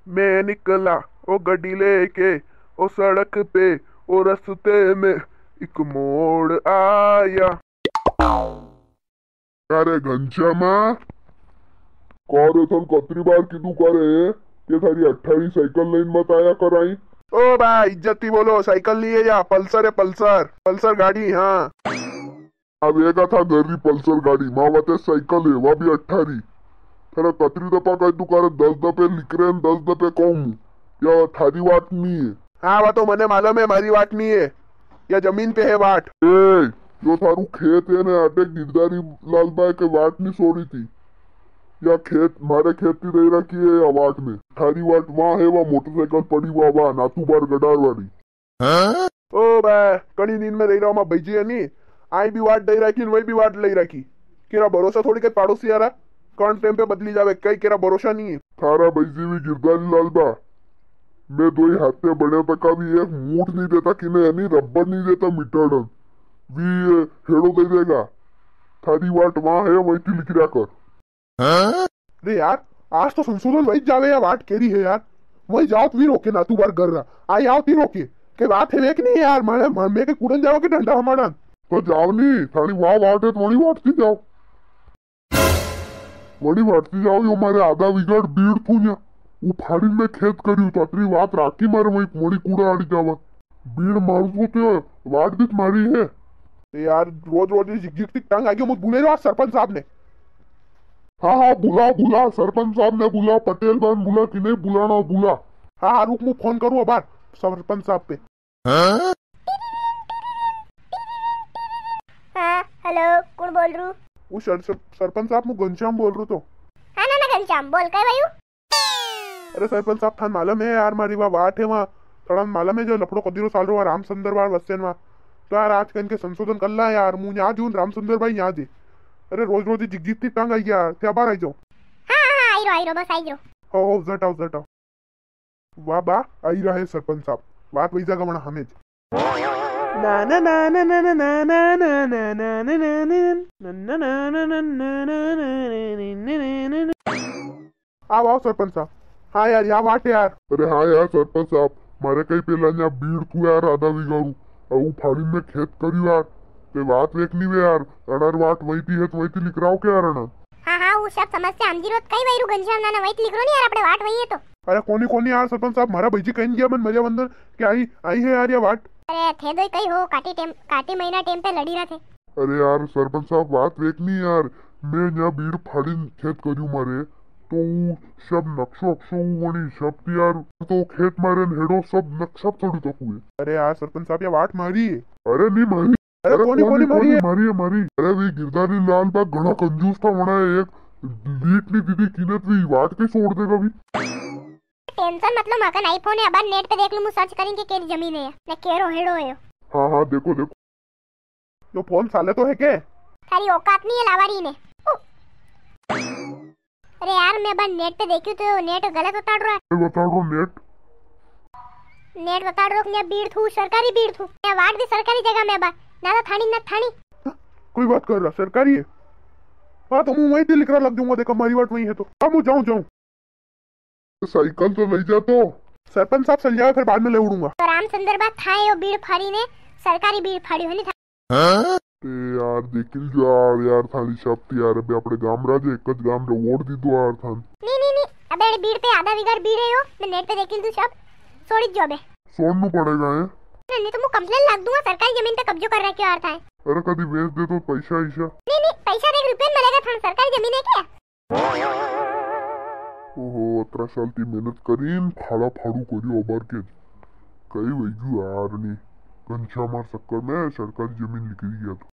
मैं निकला ओ गड्डी लेके ओ सड़क पे ओ रस्ते में एक मोड़ आया। अरे घनश्यामा करे थन कतरी बार कीधु करे के थारी 28 साइकिल लઈને मत आया कराई। ओ भाई इज्जती बोलो, साइकिल लिए या पल्सर है, पल्सर पल्सर गाड़ी। हाँ अब एका था घरी पल्सर गाड़ी माँ वते साइकिल है वह भी 18। तेरा कतरी दफा कह तू करे 10 दफे लिख रहे 10 दफे कहूँ या थारी बात नहीं है। हाँ वो तो मने मालूम है, मारी वाट नहीं है, या जमीन पे है वाट। ए जो थारू खेत है ने अटे गिरधारी लाल भाई के वाट नहीं सोड़ी थी या खेत मारे खेत की रही रखी है या वाट में थारी वाट वहाँ है वह मोटरसाइकिल पड़ी वहाँ नाथू बार गडार वाली। ओ भाई कड़ी नींद में रही रहा हूँ भाईजी है नी, आई भी वाट दे रखी वही भी वाट ले रखी। केरा भरोसा थोड़ी के पड़ोसी यारा कौन टाइम पे बदली जावे, कई केरा भरोसा नहीं है। थारा भाईजी भी गिरधारी लाल बा मैं दो ही हाथ में बने तक भी एक मूठ नहीं देता कि नहीं रबर नहीं देता मीटर भी हेड़ो दे देगा। थारी वाट वहाँ है वही की लिख रहा कर। अरे यार आज तो संशोधन वही जावे या वाट केरी है यार, वही जाओ भी रोके ना तू बार कर रहा आई आओ ती रोके के बात है कि नहीं यार, मैं के कूड़न जाओ के डंडा हमारा तो जाओ नहीं थारी वहाँ वाट है थोड़ी वाटती जाओ वही वाटती जाओ यो मारे आधा विगड़ बीड़ थून्या वो फाड़ी में खेत करी ततरी वात राखी मारे वही मोड़ी कूड़ा आड़ी जावा बीड़ मारू तो वाट भी मारी है। यार रोज रोज झिक टांग आगे मुझ बुले रहा सरपंच साहब ने। हाँ हाँ बुला बुला सरपंच साहब ने बुला पटेल बहन बुला कि नहीं बुलाना बुला। हाँ हाँ रुक मैं फोन करूँ अबार सरपंच साहब पे। हाँ हेलो कौन बोल रू? वो सरपंच साहब मैं घनश्याम बोल रहा तो। हाँ ना घनश्याम बोल काय भाई। अरे सरपंच साहब थान मालूम है यार मारी वहाँ वाट है वहाँ थोड़ा मालूम है जो लफड़ो कदीरो साल रो रामचंद्र बार बस्सेन वहाँ तो यार आज कल के संशोधन कर ला यार मुझे यहाँ जून रामचंद्र भाई यहाँ दे। अरे रोज रोज जिगजिग टांग आई यार त्या बार आई जाओ। हाँ आई रो बस आई रो। हो जटाओ वाह बा आई रहा है सरपंच साहब बात वही जगह बना हमें ना ना ना ना ना ना ना ना ना ना ना ना ना ना ना। आओ सरपंच साहब। हाँ यार यहाँ वाट है यार। अरे हाँ यार सरपंच साहब मारे कई पहला यहाँ बीड़ थू यार आधा विगाड़ू और वो फाड़ी में खेत करी यार ते बात देखनी वे यार अडर वाट वही थी है तो वही थी लिख रहा हूँ क्या यार। हाँ वो सब समस्या हम जीरो कई वही रू घनश्याम ना वही लिख रो नहीं यार अपने वाट वही है तो। अरे कोनी यार सरपंच साहब मारा भाईजी कहीं गया मन मजा बंदर क्या आई है यार ये वाट। अरे थे दो कई हो काटी महीना टेम पे लड़ी रहे थे। अरे यार सरपंच साहब बात देखनी यार मैं यहाँ बीड़ फाड़ी खेत करू मारे तो सब नक्शो अक्सो वणी सब यार तो खेत मारे हेडो सब नक्शा थोड़ी तक हुए। अरे यार सरपंच साहब ये वाट मारी है। अरे नहीं मारी अरे कोनी मारी अरे वी गिरधारी लाल बाग घना कंजूस था बना एक लीट नहीं दीदी कीनत भी वाट के छोड़ देगा भी। टेंशन मतलब मकन आईफोन है अब नेट पे देख लूं मैं सर्च करेंगे केरी जमीन है ने केरो हेड़ो है। हाँ देखो यो फोन साले तो है के सारी औकात नहीं है लावारी ने। अरे यार मैं अब नेट पे देखी तो नेट गलत बता रहा है। बता दो नेट बता रहा है बीड़ थू सरकारी बीड़ थू मैं वाट भी सरकारी जगह में बा ना तो थानी ना थानी। कोई बात कर रहा सरकारी है। हाँ तो मैं वहीं लिख रहा लग जाऊंगा देखो हमारी वाट वहीं है तो अब जाऊं साइकिल तो ले जा तो सरपंच साहब चल जाए फिर बाद में ले उड़ूंगा। तो रामचंद्र बात था यो बीड़ फाड़ी ने सरकारी बीड़ फाड़ी होनी था। यार देखिल जो यार थाली शब्द यार अबे अपने गांव राजे एक गांव रे वोट दी दो यार थान। नहीं अबे बीड़ पे आधा विगर बीड़ है यो मैं नेट पे देखिल तू सब छोड़ी जो बे छोड़ना पड़ेगा है। नहीं तो मैं कंप्लेंट लग दूंगा सरकारी जमीन पे कब्जा कर रहा क्यों यार था। अरे कभी बेच दे तो पैसा ईशा। नहीं पैसा 1 रुपया मिलेगा थान सरकारी जमीन है क्या। ओहो 18 साल की मेहनत करीन फाड़ा फाड़ू करियो अबर के कई वही यार नहीं घनश्याम चक्कर में सरकारी जमीन निकल गया था।